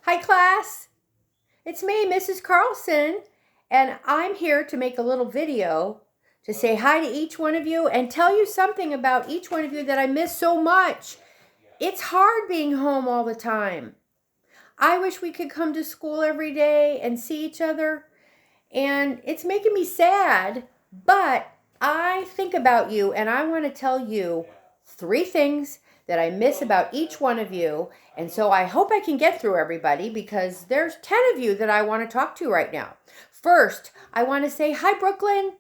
Hi class, it's me, Mrs. Carlson, and I'm here to make a little video to say hi to each one of you and tell you something about each one of you that I miss so much. It's hard being home all the time. I wish we could come to school every day and see each other, and it's making me sad, but I think about you and I want to tell you 3 things that I miss about each one of you. And so I hope I can get through everybody because there's 10 of you that I want to talk to right now. First, I want to say, hi, Brooklyn.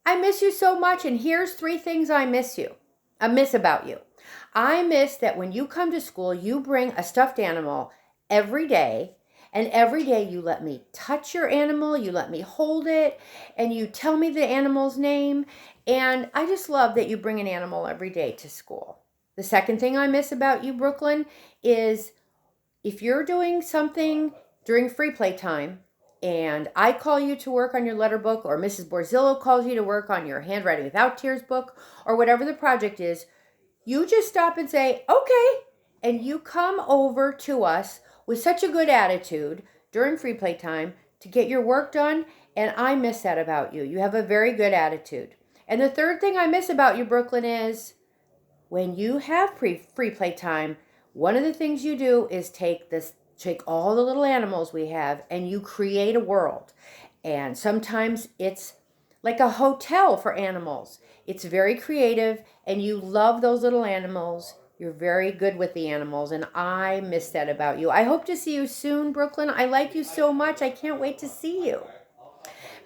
I miss you so much. And here's 3 things I miss about you. I miss that when you come to school, you bring a stuffed animal every day. And every day you let me touch your animal, you let me hold it, and you tell me the animal's name. And I just love that you bring an animal every day to school. The second thing I miss about you, Brooklyn, is if you're doing something during free play time and I call you to work on your letter book, or Mrs. Borzillo calls you to work on your Handwriting Without Tears book, or whatever the project is, you just stop and say, okay, and you come over to us with such a good attitude during free play time to get your work done, and I miss that about you. You have a very good attitude. And the third thing I miss about you, Brooklyn, is when you have free play time, one of the things you do is take all the little animals we have and you create a world. And sometimes it's like a hotel for animals. It's very creative and you love those little animals. You're very good with the animals and I miss that about you. I hope to see you soon, Brooklyn. I like you so much. I can't wait to see you.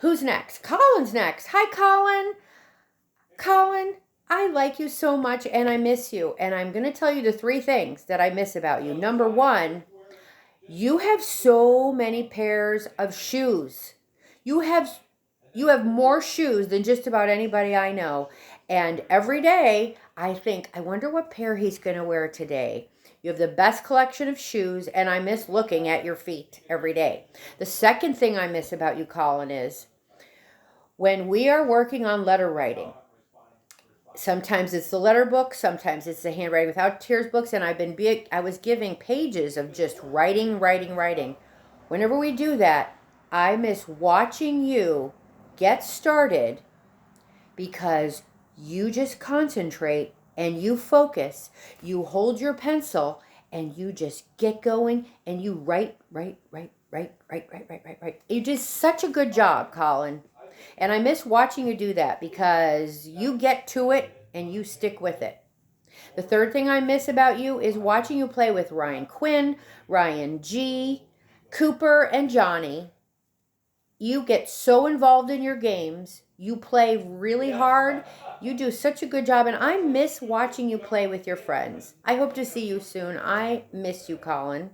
Who's next? Colin's next. Hi, Colin. Colin, I like you so much and I miss you. And I'm going to tell you the 3 things that I miss about you. Number 1, you have so many pairs of shoes. You have more shoes than just about anybody I know. And every day I think, I wonder what pair he's going to wear today. You have the best collection of shoes and I miss looking at your feet every day. The second thing I miss about you, Colin, is when we are working on letter writing. Sometimes it's the letter book, sometimes it's the Handwriting Without Tears books, and I was giving pages of just writing. Whenever we do that, I miss watching you get started because you just concentrate and you focus. You hold your pencil and you just get going and you write. You did such a good job, Colin. And I miss watching you do that because you get to it and you stick with it. The third thing I miss about you is watching you play with Ryan Quinn, Ryan G, Cooper, and Johnny. You get so involved in your games. You play really hard. You do such a good job. And I miss watching you play with your friends. I hope to see you soon. I miss you, Colin.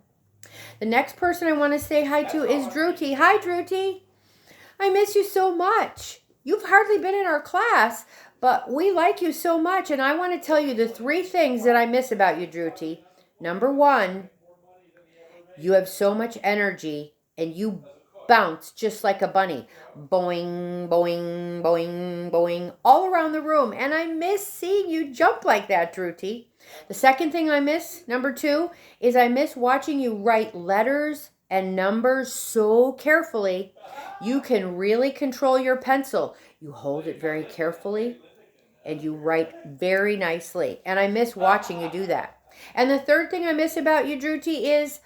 The next person I want to say hi to is Druti. Hi, Druti. I miss you so much. You've hardly been in our class, but we like you so much. And I want to tell you the 3 things that I miss about you, Druti. Number 1, you have so much energy and you bounce just like a bunny. Boing, boing, boing, boing, all around the room. And I miss seeing you jump like that, Druti. The second thing I miss, number 2, is I miss watching you write letters and numbers so carefully. You can really control your pencil. You hold it very carefully and you write very nicely. And I miss watching you do that. And the third thing I miss about you, Druti, is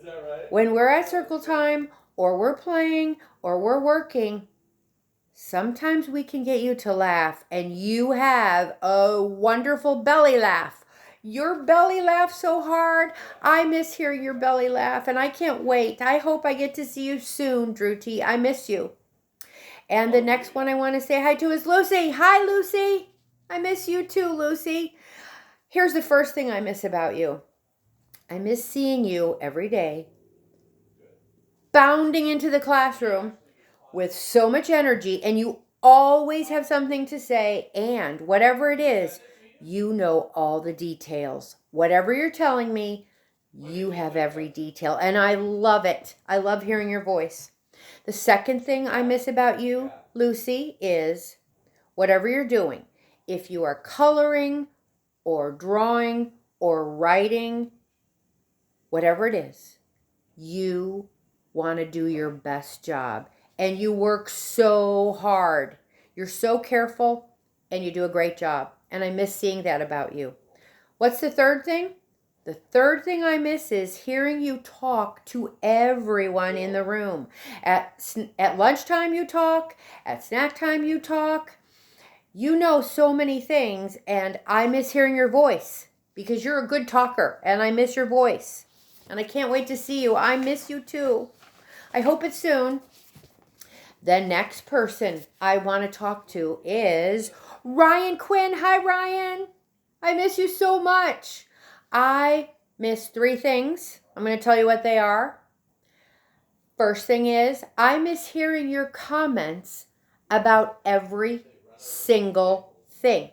that right? When we're at circle time or we're playing or we're working, sometimes we can get you to laugh and you have a wonderful belly laugh. Your belly laughs so hard. I miss hearing your belly laugh and I can't wait. I hope I get to see you soon, Druti. I miss you. And the next one I want to say hi to is Lucy. Hi, Lucy. I miss you too, Lucy. Here's the first thing I miss about you. I miss seeing you every day, bounding into the classroom with so much energy, and you always have something to say, and whatever it is, you know all the details. Whatever you're telling me, you have every detail, and I love it. I love hearing your voice. The second thing I miss about you, Lucy, is whatever you're doing, if you are coloring or drawing or writing, whatever it is, you want to do your best job. And you work so hard. You're so careful and you do a great job. And I miss seeing that about you. What's the third thing? The third thing I miss is hearing you talk to everyone in the room. At lunchtime you talk, at snack time you talk. You know so many things, and I miss hearing your voice because you're a good talker, and I miss your voice. And I can't wait to see you. I miss you too. I hope it's soon. The next person I want to talk to is Ryan Quinn. Hi, Ryan. I miss you so much. I miss three things. I'm going to tell you what they are. First thing is, I miss hearing your comments about every single thing.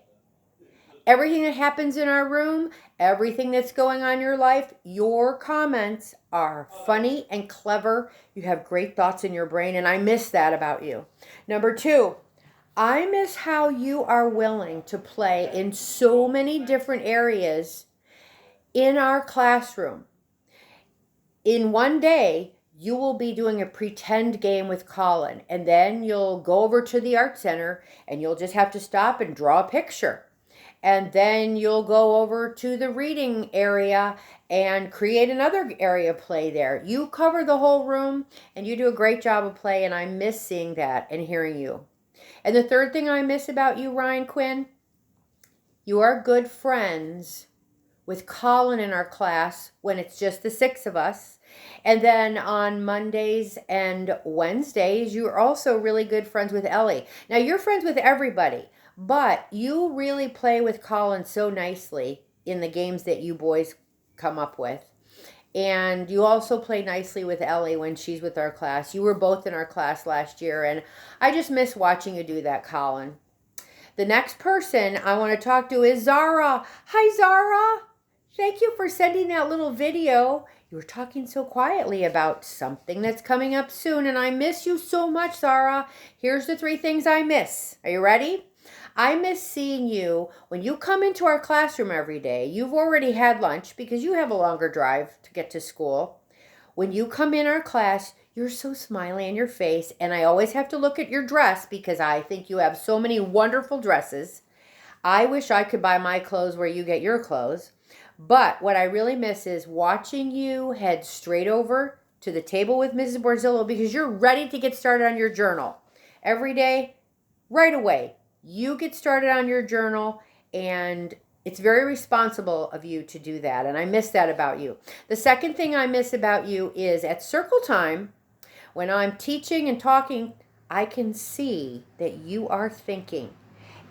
Everything that happens in our room, everything that's going on in your life, your comments are funny and clever. You have great thoughts in your brain, and I miss that about you. Number two, I miss how you are willing to play in so many different areas in our classroom. In one day, you will be doing a pretend game with Colin, and then you'll go over to the art center and you'll just have to stop and draw a picture. And then you'll go over to the reading area and create another area play there. You cover the whole room and you do a great job of play, and I miss seeing that and hearing you. And the third thing I miss about you, Ryan Quinn, you are good friends with Colin in our class when it's just the six of us. And then on Mondays and Wednesdays, you're also really good friends with Ellie. Now, you're friends with everybody, but you really play with Colin so nicely in the games that you boys come up with. And you also play nicely with Ellie when she's with our class. You were both in our class last year, and I just miss watching you do that, Colin. The next person I want to talk to is Zara. Hi, Zara. Thank you for sending that little video. You were talking so quietly about something that's coming up soon, and I miss you so much, Zara. Here's the three things I miss. Are you ready? I miss seeing you when you come into our classroom every day. You've already had lunch because you have a longer drive to get to school. When you come in our class, you're so smiley in your face, and I always have to look at your dress because I think you have so many wonderful dresses. I wish I could buy my clothes where you get your clothes. But what I really miss is watching you head straight over to the table with Mrs. Borzillo because you're ready to get started on your journal. Every day, right away, you get started on your journal, and it's very responsible of you to do that, and I miss that about you. The second thing I miss about you is at circle time, when I'm teaching and talking, I can see that you are thinking,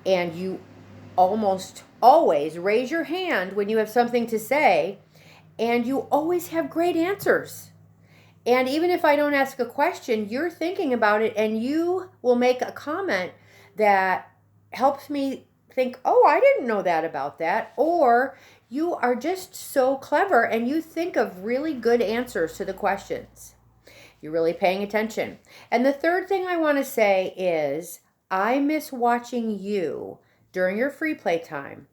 and you almost always raise your hand when you have something to say, and you always have great answers. And even if I don't ask a question, you're thinking about it, and you will make a comment that helps me think, oh, I didn't know that about that. Or you are just so clever and you think of really good answers to the questions. You're really paying attention. And the third thing I want to say is I miss watching you during your free play time.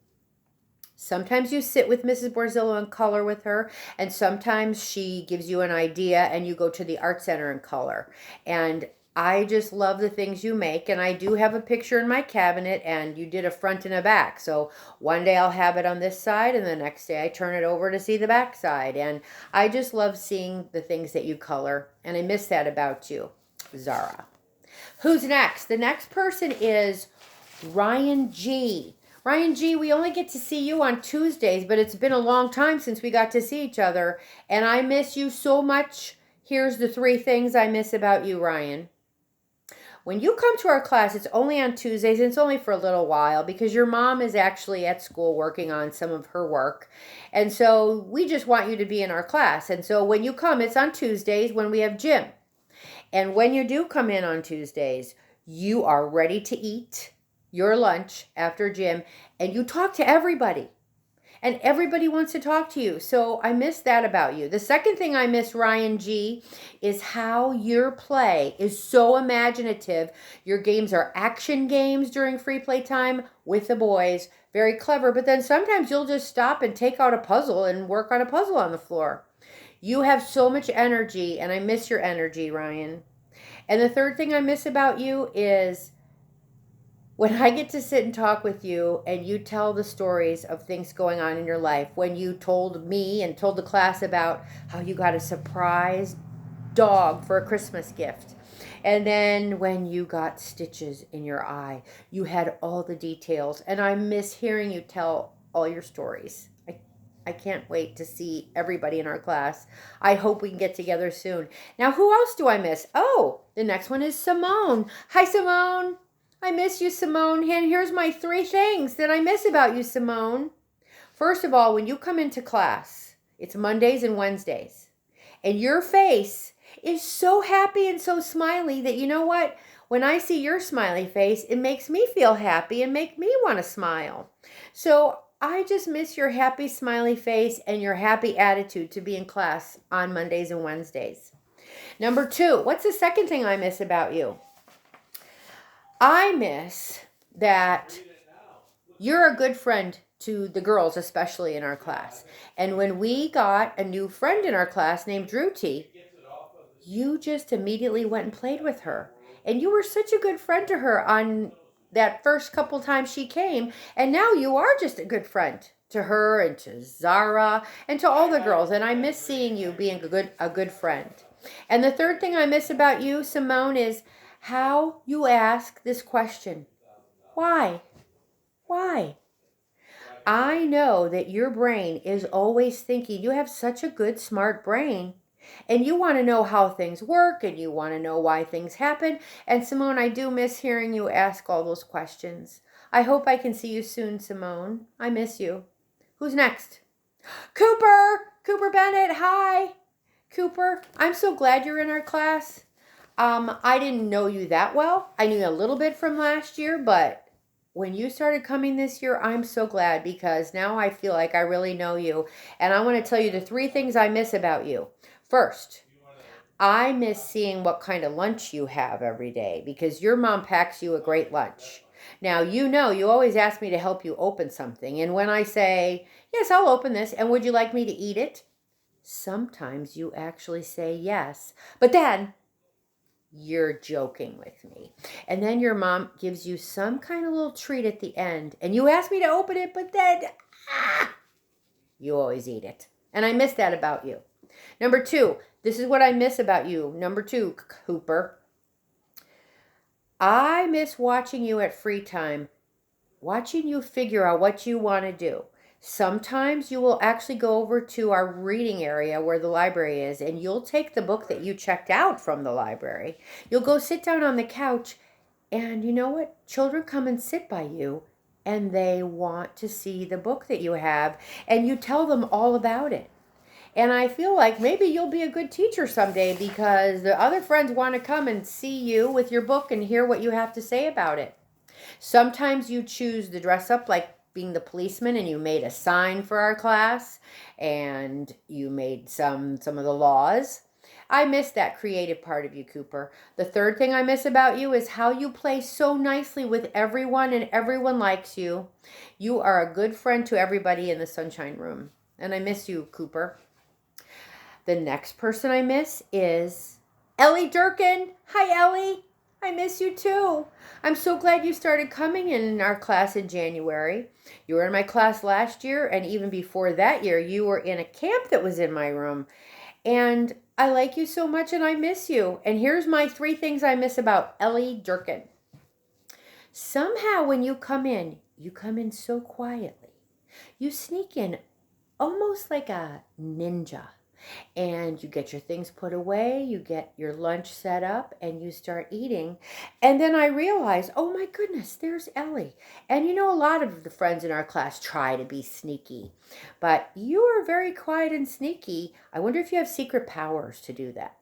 Sometimes you sit with Mrs. Borzillo and color with her, and sometimes she gives you an idea and you go to the art center and color. And I just love the things you make, and I do have a picture in my cabinet, and you did a front and a back. So one day I'll have it on this side, and the next day I turn it over to see the back side. And I just love seeing the things that you color, and I miss that about you, Zara. Who's next? The next person is Ryan G. Ryan G., we only get to see you on Tuesdays, but it's been a long time since we got to see each other, and I miss you so much. Here's the three things I miss about you, Ryan. When you come to our class, it's only on Tuesdays, and it's only for a little while because your mom is actually at school working on some of her work, and so we just want you to be in our class. And so when you come, it's on Tuesdays when we have gym. And when you do come in on Tuesdays, you are ready to eat your lunch after gym, and you talk to everybody, and everybody wants to talk to you. So I miss that about you. The second thing I miss, Ryan G., is how your play is so imaginative. Your games are action games during free play time with the boys. very clever, but then sometimes you'll just stop and take out a puzzle and work on a puzzle on the floor. You have so much energy, and I miss your energy, Ryan. And the third thing I miss about you is when I get to sit and talk with you and you tell the stories of things going on in your life, when you told me and told the class about how you got a surprise dog for a Christmas gift. And then when you got stitches in your eye, you had all the details. And I miss hearing you tell all your stories. I can't wait to see everybody in our class. I hope we can get together soon. Now, who else do I miss? Oh, the next one is Simone. Hi, Simone. I miss you, Simone. And here's my 3 things that I miss about you, Simone. First of all, when you come into class, it's Mondays and Wednesdays, and your face is so happy and so smiley that, you know what? When I see your smiley face, it makes me feel happy and make me want to smile. So I just miss your happy smiley face and your happy attitude to be in class on Mondays and Wednesdays. Number 2, what's the second thing I miss about you? I miss that you're a good friend to the girls, especially in our class. And when we got a new friend in our class named Druti, you just immediately went and played with her. And you were such a good friend to her on that first couple times she came. And now you are just a good friend to her and to Zara and to all the girls. And I miss seeing you being a good friend. And the third thing I miss about you, Simone, is how you ask this question. Why? Why? I know that your brain is always thinking. You have such a good, smart brain. And you want to know how things work, and you want to know why things happen. And Simone, I do miss hearing you ask all those questions. I hope I can see you soon, Simone. I miss you. Who's next? Cooper! Cooper Bennett, hi! Cooper, I'm so glad you're in our class. I didn't know you that well. I knew you a little bit from last year, but when you started coming this year, I'm so glad because now I feel like I really know you. And I want to tell you the 3 things I miss about you. First, I miss seeing what kind of lunch you have every day because your mom packs you a great lunch. Now, you know, you always ask me to help you open something. And when I say, yes, I'll open this, and would you like me to eat it? Sometimes you actually say yes. But then you're joking with me. And then your mom gives you some kind of little treat at the end. And you ask me to open it, but then you always eat it. And I miss that about you. Number 2, this is what I miss about you. Number 2, Cooper. I miss watching you at free time, watching you figure out what you want to do. Sometimes you will actually go over to our reading area where the library is, and you'll take the book that you checked out from the library. You'll go sit down on the couch, and you know what? Children come and sit by you, and they want to see the book that you have, and you tell them all about it. And I feel like maybe you'll be a good teacher someday because the other friends want to come and see you with your book and hear what you have to say about it. Sometimes you choose the dress up like being the policeman, and you made a sign for our class, and you made some of the laws. I miss that creative part of you, Cooper. The third thing I miss about you is how you play so nicely with everyone, and everyone likes you. You are a good friend to everybody in the Sunshine Room, and I miss you, Cooper. The next person I miss is Ellie Durkin. Hi, Ellie. I miss you too. I'm so glad you started coming in our class in January. You were in my class last year, and even before that year, you were in a camp that was in my room. And I like you so much, and I miss you. And here's my 3 things I miss about Ellie Durkin. Somehow when you come in so quietly. You sneak in almost like a ninja. And you get your things put away, you get your lunch set up, and you start eating. And then I realize, oh my goodness, there's Ellie. And you know, a lot of the friends in our class try to be sneaky, but you are very quiet and sneaky. I wonder if you have secret powers to do that.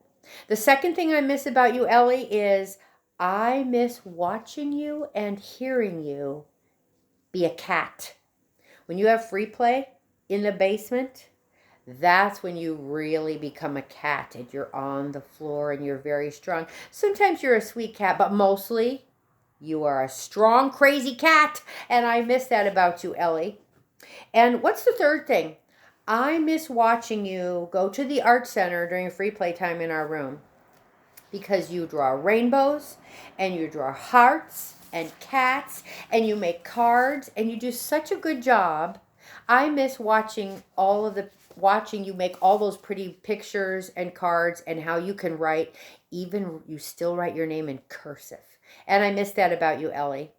The second thing I miss about you, Ellie, is I miss watching you and hearing you be a cat. When you have free play in the basement, that's when you really become a cat and you're on the floor and you're very strong. Sometimes you're a sweet cat, but mostly You are a strong, crazy cat. And I miss that about you, Ellie. And what's the third thing? I miss watching you go to the art center during free playtime in our room, because you draw rainbows and you draw hearts and cats and you make cards and you do such a good job. I miss watching you make all those pretty pictures and cards, and how you can write, even you still write your name in cursive. And I miss that about you, Ellie.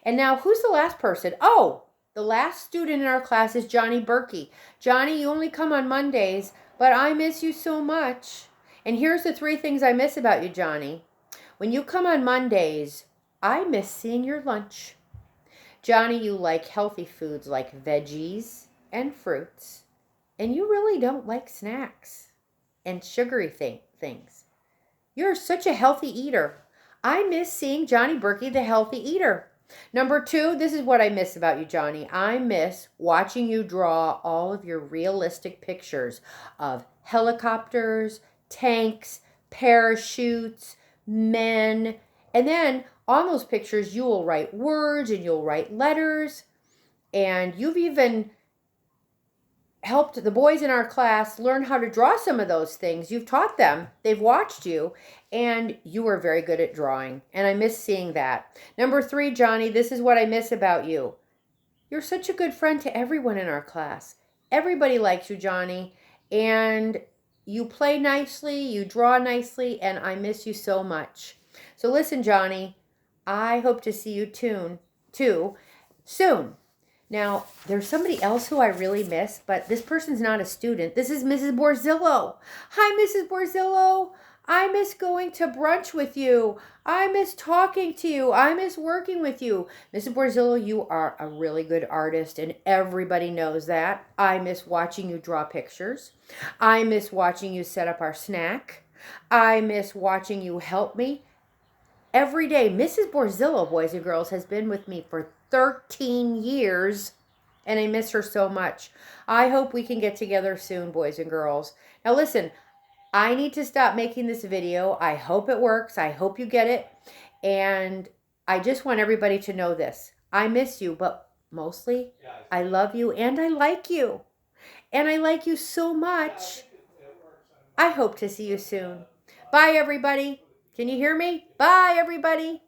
And now, who's the last person? Oh, the last student in our class is Johnny Berkey. Johnny, you only come on Mondays, but I miss you so much. And here's the 3 things I miss about you, Johnny. When you come on Mondays, I miss seeing your lunch. Johnny, you like healthy foods like veggies and fruits, and you really don't like snacks and sugary things. You're such a healthy eater. I miss seeing Johnny Berkey, the healthy eater. Number 2, this is what I miss about you, Johnny. I miss watching you draw all of your realistic pictures of helicopters, tanks, parachutes, men. And then on those pictures, you will write words and you'll write letters. And you've even helped the boys in our class learn how to draw some of those things. You've taught them. They've watched you, and you are very good at drawing. And I miss seeing that. Number 3, Johnny, this is what I miss about you. You're such a good friend to everyone in our class. Everybody likes you, Johnny. And you play nicely, you draw nicely, and I miss you so much. So listen, Johnny, I hope to see you too soon. Now, there's somebody else who I really miss, but this person's not a student. This is Mrs. Borzillo. Hi, Mrs. Borzillo. I miss going to brunch with you. I miss talking to you. I miss working with you. Mrs. Borzillo, you are a really good artist, and everybody knows that. I miss watching you draw pictures. I miss watching you set up our snack. I miss watching you help me. Every day, Mrs. Borzillo, boys and girls, has been with me for 13 years, and I miss her so much. I hope we can get together soon, boys and girls. Now listen, I need to stop making this video. I hope it works. I hope you get it. And I just want everybody to know this. I miss you, but mostly I love you and I like you. And I like you so much. I hope to see you soon. Bye, everybody. Can you hear me? Bye, everybody.